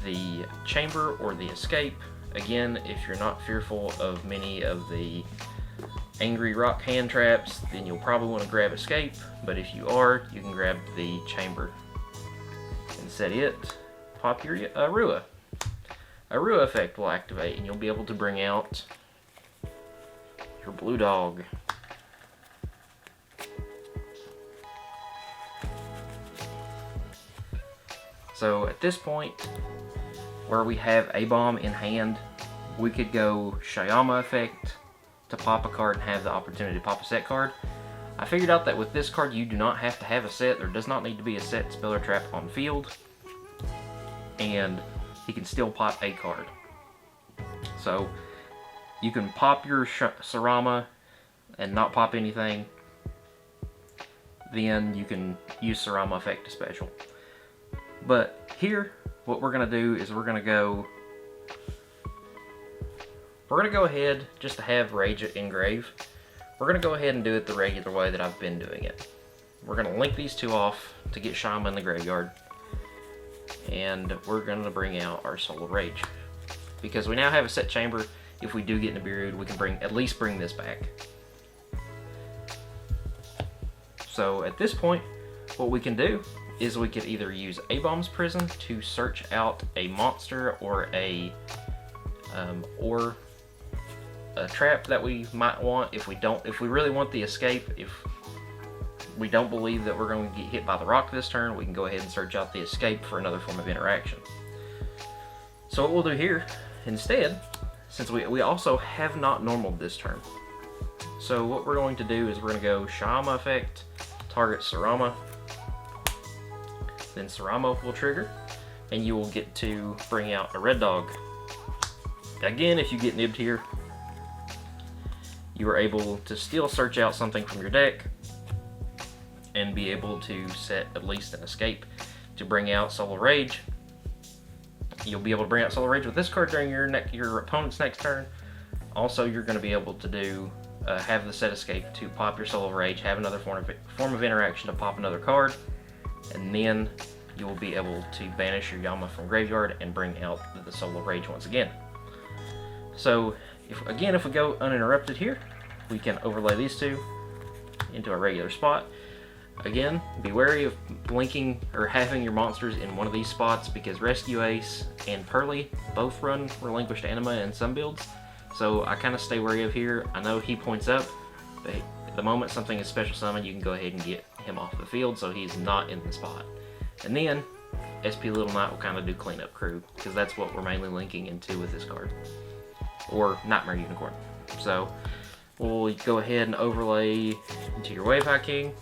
the chamber or the escape. Again, if you're not fearful of many of the angry rock hand traps, then you'll probably want to grab escape, but if you are, you can grab the chamber and set it. Pop your Arua. Arua effect will activate and you'll be able to bring out your blue dog. So at this point, where we have a bomb in hand, we could go Shayama effect to pop a card and have the opportunity to pop a set card. I figured out that with this card you do not have to have a set. There does not need to be a set spell or trap on field, and he can still pop a card. So you can pop your Sarama and not pop anything, then you can use Sarama effect to special. But here, what we're going to do is we're going to go ahead, just to have Rage engrave, we're going to go ahead and do it the regular way that I've been doing it. We're going to link these two off to get Shama in the graveyard, and we're going to bring out our Soul of Rage. Because we now have a set chamber, if we do get Nibiru'd, we can at least bring this back. So at this point, what we can do is we could either use A-Bomb's Prison to search out a monster or a trap that we might want. If we really want the escape, if we don't believe that we're going to get hit by the rock this turn, we can go ahead and search out the escape for another form of interaction. So what we'll do here instead, since we also have not normaled this turn, so what we're going to do is we're going to go Shama effect, target Sarama, then Sarama will trigger, and you will get to bring out a red dog. Again, if you get nibbed here, you are able to still search out something from your deck and be able to set at least an escape to bring out Soul of Rage. You'll be able to bring out Soul of Rage with this card during your opponent's next turn. Also, you're going to be able to do have the set escape to pop your Soul of Rage, have another form of interaction to pop another card, and then you will be able to banish your Yama from graveyard and bring out the Soul of Rage once again. So, if we go uninterrupted here, we can overlay these two into a regular spot. Again, be wary of blinking or having your monsters in one of these spots because Rescue Ace and Pearly both run Relinquished Anima in some builds. So I kind of stay wary of here. I know he points up, but the moment something is special summoned, you can go ahead and get him off the field so he's not in the spot. And then SP Little Knight will kind of do cleanup crew because that's what we're mainly linking into with this card. Or Nightmare Unicorn. So we'll go ahead and overlay into your Wave High King.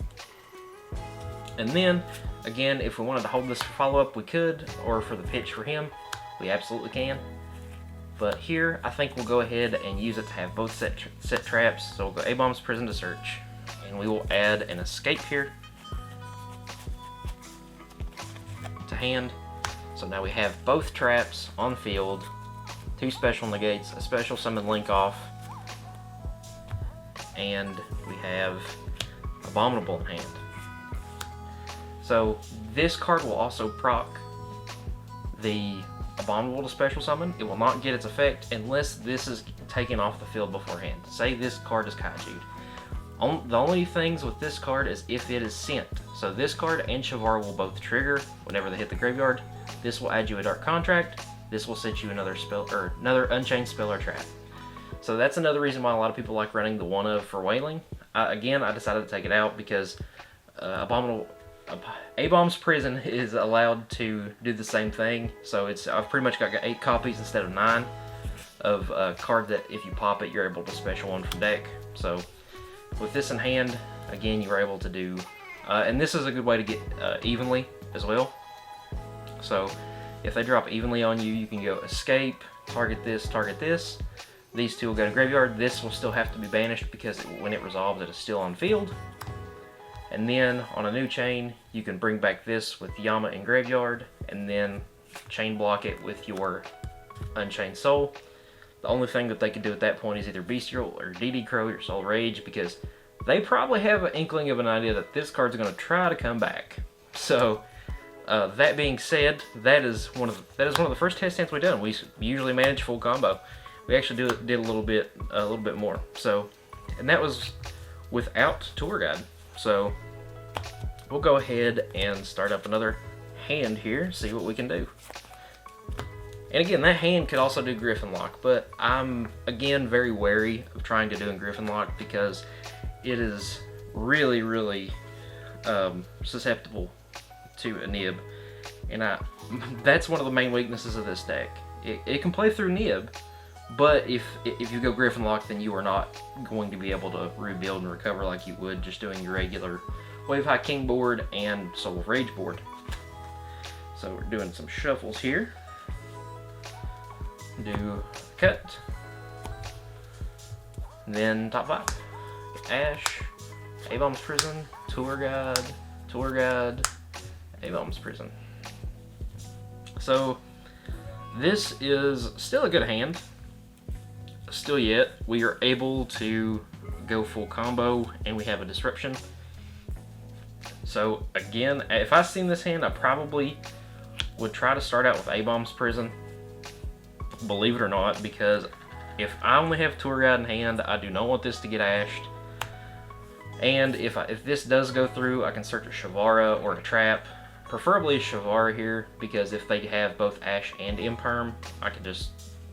And then, again, if we wanted to hold this for follow-up, we could, or for the pitch for him, we absolutely can. But here, I think we'll go ahead and use it to have both set traps. So we'll go A-Bomb's Prison to search, and we will add an escape here to hand. So now we have both traps on field, 2 special negates, a special summon link off, and we have Abominable in hand. So this card will also proc the Abominable to special summon. It will not get its effect unless this is taken off the field beforehand. Say this card is Kaiju'd. The only things with this card is if it is sent. So this card and Shavara will both trigger whenever they hit the graveyard. This will add you a Dark Contract. This will set you another spell or another Unchained spell or trap. So that's another reason why a lot of people like running the 1-of for Wailing. Again, I decided to take it out because A-Bomb's Prison is allowed to do the same thing. So I've pretty much got 8 copies instead of 9 of a card that if you pop it, you're able to special one from deck. So with this in hand, again, you're able to do, and this is a good way to get evenly as well. So if they drop evenly on you, you can go escape, target this, target this. These 2 will go to graveyard. This will still have to be banished because when it resolves, it is still on field. And then on a new chain, you can bring back this with Yama in graveyard, and then chain block it with your Unchained Soul. The only thing that they can do at that point is either Bestial or DD Crow or Soul Rage, because they probably have an inkling of an idea that this card's going to try to come back. So that being said, that is one of the first test stands we've done. We usually manage full combo. We actually did a little bit more. So, and that was without Tour Guide. So we'll go ahead and start up another hand here, see what we can do. And again, that hand could also do Griffin Lock, but I'm again very wary of trying to do in Griffin Lock because it is really, really susceptible to a nib, and that's one of the main weaknesses of this deck. It can play through nib, but if you go Griffin Lock, then you are not going to be able to rebuild and recover like you would just doing your regular Wave High King board and Soul of Rage board. So we're doing some shuffles here. Do cut, and then top 5. Ash, A-Bomb's Prison, Tour Guide, A-Bomb's Prison. So this is still a good hand. Still yet, we are able to go full combo, and we have a disruption. So again, if I seen this hand, I probably would try to start out with A-Bomb's Prison, believe it or not, because if I only have Tour Guide in hand, I do not want this to get ashed. And if this does go through, I can search a Shavara or a trap, preferably a Shavara here, because if they have both Ash and Imperm, I can just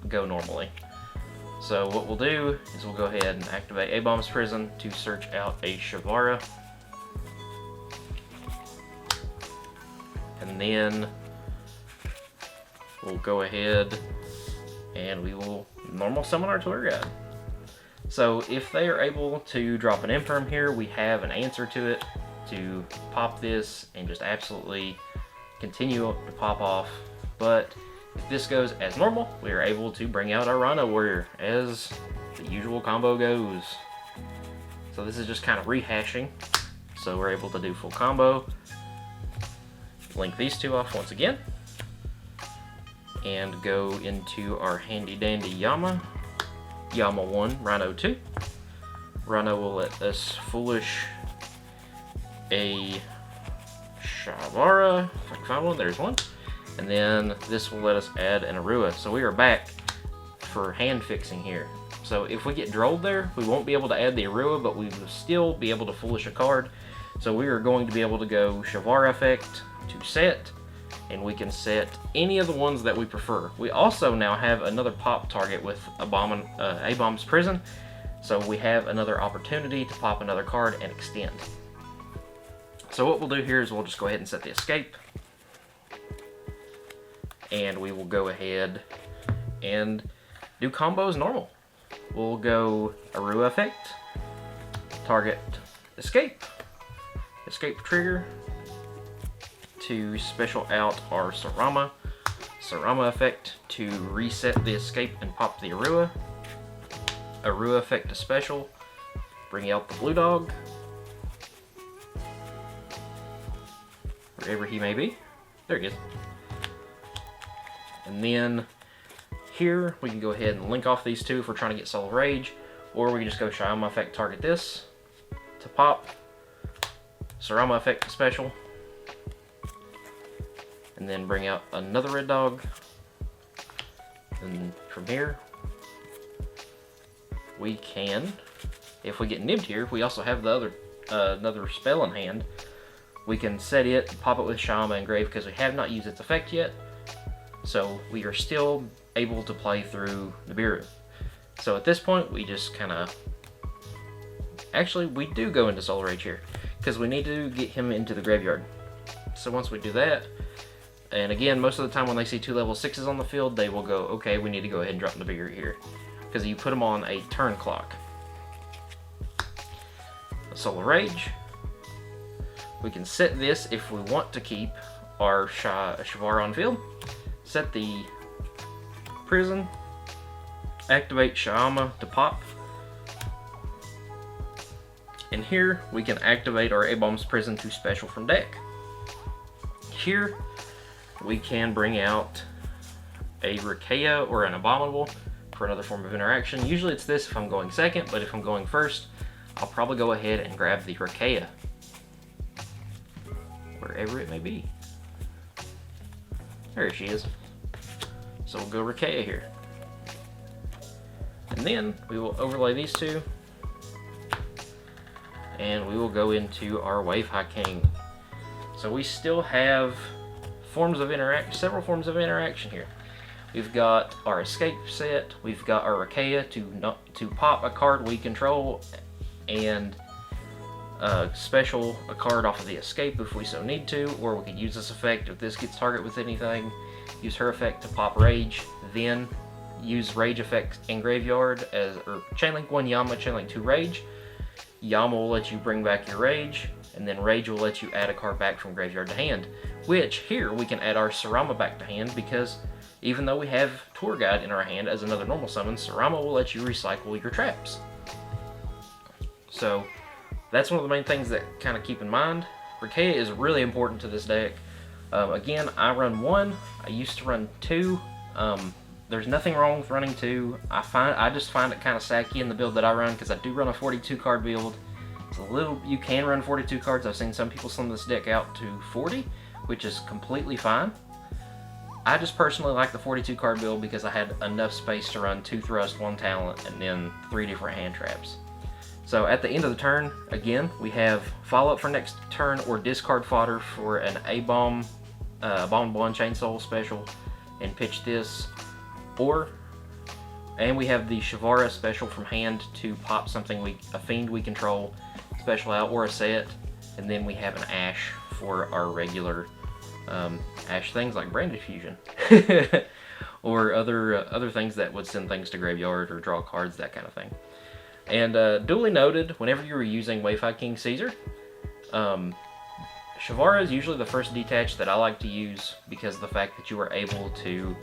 go normally. So what we'll do is we'll go ahead and activate A-Bomb's Prison to search out a Shavara. And then we'll go ahead and we will normal summon our Tour Guide. So if they are able to drop an Imperm here, we have an answer to it to pop this and just absolutely continue to pop off. But if this goes as normal, we are able to bring out our Rhino Warrior as the usual combo goes. So this is just kind of rehashing. So we're able to do full combo. Link these 2 off once again. And go into our handy dandy Yama. Yama 1, Rhino 2. Rhino will let us foolish a Shavara. If I can find one, there's one. And then this will let us add an Arua. So we are back for hand fixing here. So if we get drolled there, we won't be able to add the Arua, but we will still be able to foolish a card. So we are going to be able to go Shavara effect to set, and we can set any of the ones that we prefer. We also now have another pop target with A-Bomb's Prison, so we have another opportunity to pop another card and extend. So what we'll do here is we'll just go ahead and set the escape, and we will go ahead and do combos normal. We'll go Arua effect, target escape, escape trigger, to special out our Sarama. Sarama effect to reset the escape and pop the Arua. Arua effect to special, bring out the blue dog. wherever he may be. There he is. And then here we can go ahead and link off these two if we're trying to get Soul of Rage, or we can just go Shayama effect, target this to pop, Sarama effect special, and then bring out another red dog. And from here we can, if we get nibbed here, we also have the other another spell in hand. We can set it, pop it with Shayama Engrave because we have not used its effect yet. So we are still able to play through Nibiru. So at this point, we just kind of... Actually, we do go into Soul Rage here because we need to get him into the graveyard. So once we do that, and again, most of the time when they see 2 level 6s on the field, they will go, okay, we need to go ahead and drop Nibiru here. Because you put them on a turn clock. Soul of Rage. We can set this if we want to keep our Shavara on field. Set the prison. Activate Shayama to pop. And here we can activate our A-Bomb's prison to special from deck. Here we can bring out a Rakea or an Abominable for another form of interaction. Usually it's this if I'm going second, but if I'm going first, I'll probably go ahead and grab the Rakea, wherever it may be. There she is. So we'll go Rakea here. And then we will overlay these two, and we will go into our Wave High King. So we still have several forms of interaction here. We've got our escape set, we've got our Rakea to pop a card we control and special a card off of the escape if we so need to, or we could use this effect if this gets target with anything, use her effect to pop Rage, then use Rage effect in graveyard or Chainlink 1 Yama, Chainlink 2 Rage. Yama will let you bring back your Rage, and then Rage will let you add a card back from graveyard to hand, which here we can add our Sarama back to hand because even though we have Tour Guide in our hand as another normal summon, Sarama will let you recycle your traps. So that's one of the main things that kind of keep in mind. Rakea is really important to this deck. Again, I run 1. I used to run 2. There's nothing wrong with running 2. I just find it kind of sacky in the build that I run because I do run a 42 card build. It's a little, you can run 42 cards. I've seen some people slim this deck out to 40, which is completely fine. I just personally like the 42 card build because I had enough space to run 2 Thrust, 1 Talent, and then 3 different hand traps. So at the end of the turn, again, we have follow-up for next turn or discard fodder for an A-Bomb, Abominable Unchained Soul special, and pitch this. And we have the Shavara special from hand to pop something a fiend we control, special out, or a set. And then we have an Ash for our regular Ash things like Branded Fusion. Or other things that would send things to graveyard or draw cards, that kind of thing. And duly noted, whenever you were using Wave High King Caesar, Shavara is usually the first detach that I like to use because of the fact that you are able to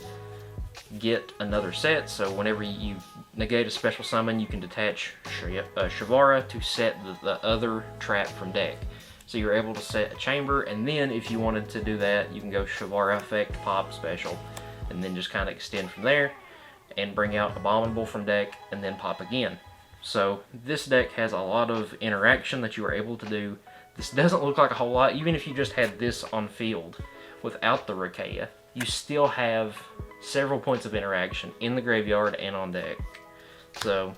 get another set. So whenever you negate a special summon, you can detach Shavara to set the other trap from deck. So you're able to set a chamber, and then if you wanted to do that, you can go Shavara effect, pop special, and then just kind of extend from there and bring out Abominable from deck and then pop again. So this deck has a lot of interaction that you are able to do. This doesn't look like a whole lot. Even if you just had this on field without the Rakea, you still have several points of interaction in the graveyard and on deck. So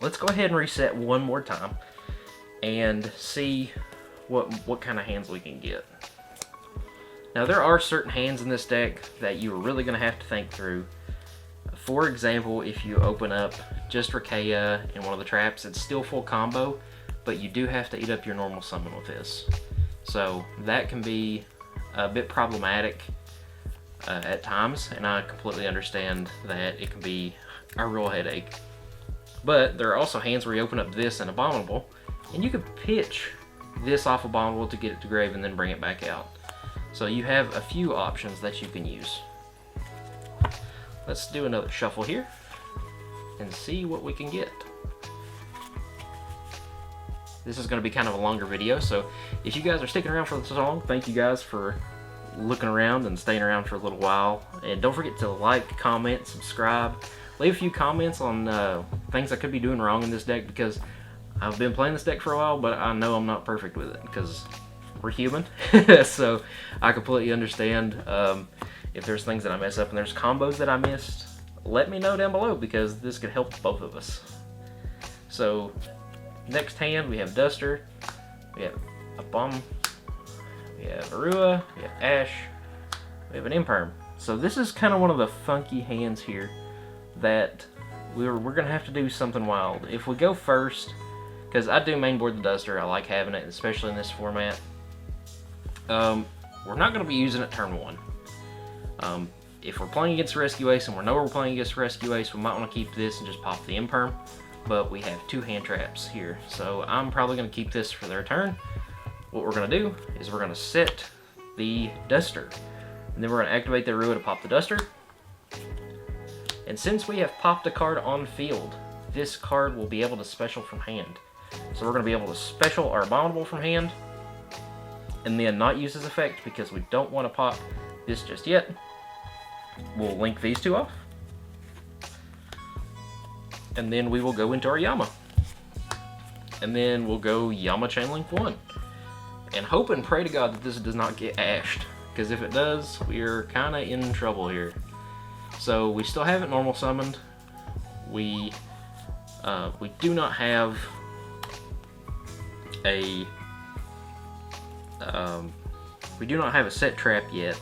let's go ahead and reset one more time and see what kind of hands we can get. Now there are certain hands in this deck that you are really going to have to think through. For example, if you open up just Rakea in one of the traps, it's still full combo, but you do have to eat up your normal summon with this. So that can be a bit problematic at times, and I completely understand that it can be a real headache. But there are also hands where you open up this and Abominable, and you can pitch this off Abominable to get it to grave and then bring it back out. So you have a few options that you can use. Let's do another shuffle here and see what we can get. this is going to be kind of a longer video, so if you guys are sticking around for this long, thank you guys for looking around and staying around for a little while. And don't forget to like, comment, subscribe, leave a few comments on things I could be doing wrong in this deck, because I've been playing this deck for a while, but I know I'm not perfect with it, because we're human. So I completely understand if there's things that I mess up and there's combos that I missed. Let me know down below, because this could help both of us. So next hand we have Duster, we have a Bomb, we have Arua, we have Ash, we have an Imperm. So this is kind of one of the funky hands here that we're going to have to do something wild. If we go first, because I do mainboard the Duster, I like having it, especially in this format. We're not going to be using it turn 1. If we're playing against Rescue Ace and we know we're playing against Rescue Ace, we might want to keep this and just pop the Imperm. But we have 2 hand traps here, so I'm probably going to keep this for their turn. What we're going to do is we're going to set the Duster, and then we're going to activate the Arua to pop the Duster. And since we have popped a card on field, this card will be able to special from hand. So we're going to be able to special our Abominable from hand, and then not use his effect because we don't want to pop this just yet. We'll link these 2 off, and then we will go into our Yama. And then we'll go Yama Chainlink 1. And hope and pray to God that this does not get ashed, because if it does, we're kind of in trouble here. So we still have it normal summoned. We do not have a set trap yet.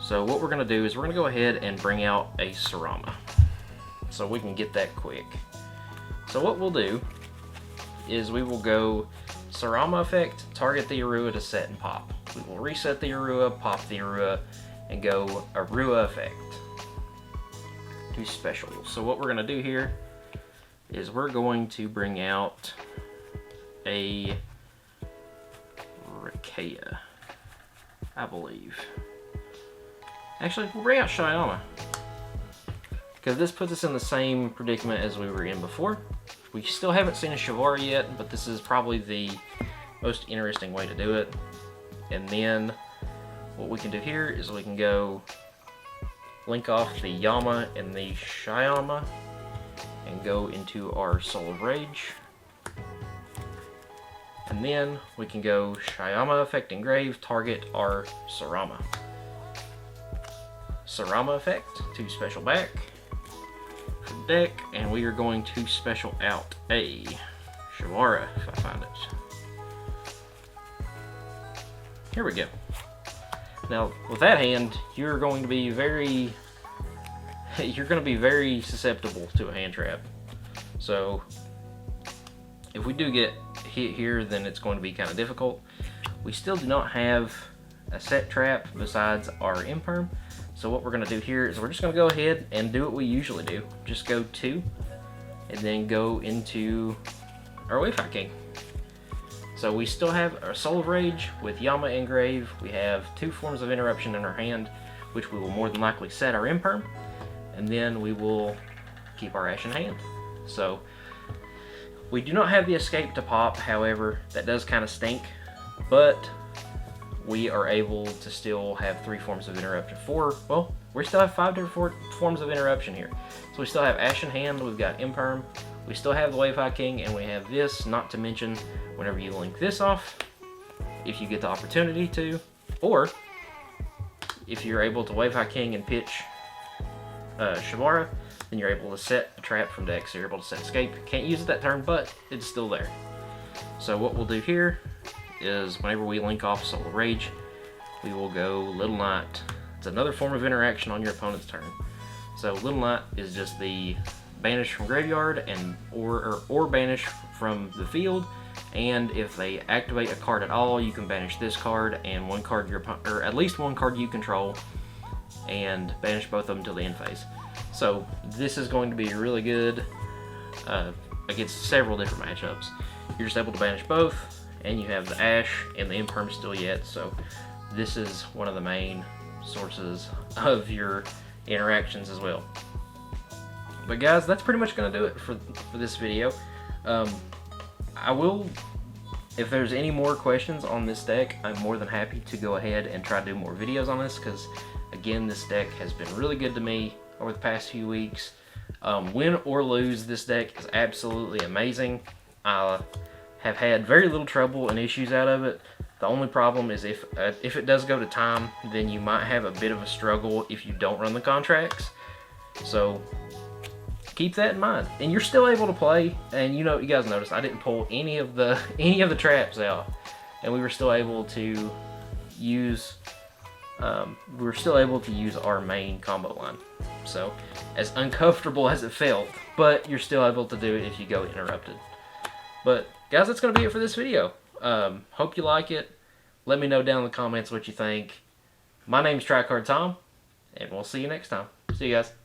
So what we're going to do is we're going to go ahead and bring out a Sarama, so we can get that quick. So what we'll do is we will go Sarama effect, target the Arua to set and pop. We will reset the Arua, pop the Arua, and go Arua effect to special. So what we're going to do here is we're going to bring out a Rakea, I believe. Actually, we'll bring out Shyama, because this puts us in the same predicament as we were in before. We still haven't seen a Shavara yet, but this is probably the most interesting way to do it. And then what we can do here is we can go link off the Yama and the Shyama and go into our Soul of Rage. And then we can go Shyama effect engrave, target our Sarama. Sarama effect to special back from deck, and we are going to special out a Shavara if I find it. Here we go. Now with that hand, you're going to be very susceptible to a hand trap. So if we do get hit here, then it's going to be kind of difficult. We still do not have a set trap besides our Imperm. So what we're going to do here is we're just going to go ahead and do what we usually do. Just go 2 and then go into our Wayfight King. So we still have our Soul of Rage with Yama engrave. We have 2 forms of interruption in our hand, which we will more than likely set our Imperm, and then we will keep our Ash in hand. So we do not have the escape to pop, however, that does kind of stink, but we are able to still have 3 forms of interruption. Well, we still have 5 different forms of interruption here. So we still have Ash in hand, we've got Imperm, we still have the Wayfight King, and we have this, not to mention whenever you link this off, if you get the opportunity to, or if you're able to Wayfight King and pitch Shavara, then you're able to set a trap from deck, so you're able to set escape. Can't use it that turn, but it's still there. So what we'll do here is whenever we link off Soul of Rage, we will go Little Knight. It's another form of interaction on your opponent's turn. So Little Knight is just the banish from graveyard and or banish from the field, and if they activate a card at all, you can banish this card and one card or at least one card you control, and banish both of them until the end phase. So this is going to be really good against several different matchups. You're just able to banish both, and you have the Ash and the Imperm still yet, so this is one of the main sources of your interactions as well. But guys, that's pretty much going to do it for this video. I will, if there's any more questions on this deck, I'm more than happy to go ahead and try to do more videos on this, because again, this deck has been really good to me over the past few weeks. Win or lose, this deck is absolutely amazing. I have had very little trouble and issues out of it. The only problem is if it does go to time, then you might have a bit of a struggle if you don't run the contracts. So keep that in mind, and you're still able to play. And you guys noticed I didn't pull any of the traps out, and we were still able to use our main combo line. So as uncomfortable as it felt, but you're still able to do it if you go interrupted. But guys, that's gonna be it for this video. Hope you like it. Let me know down in the comments what you think. My name's Trycard Tom, and we'll see you next time. See you guys.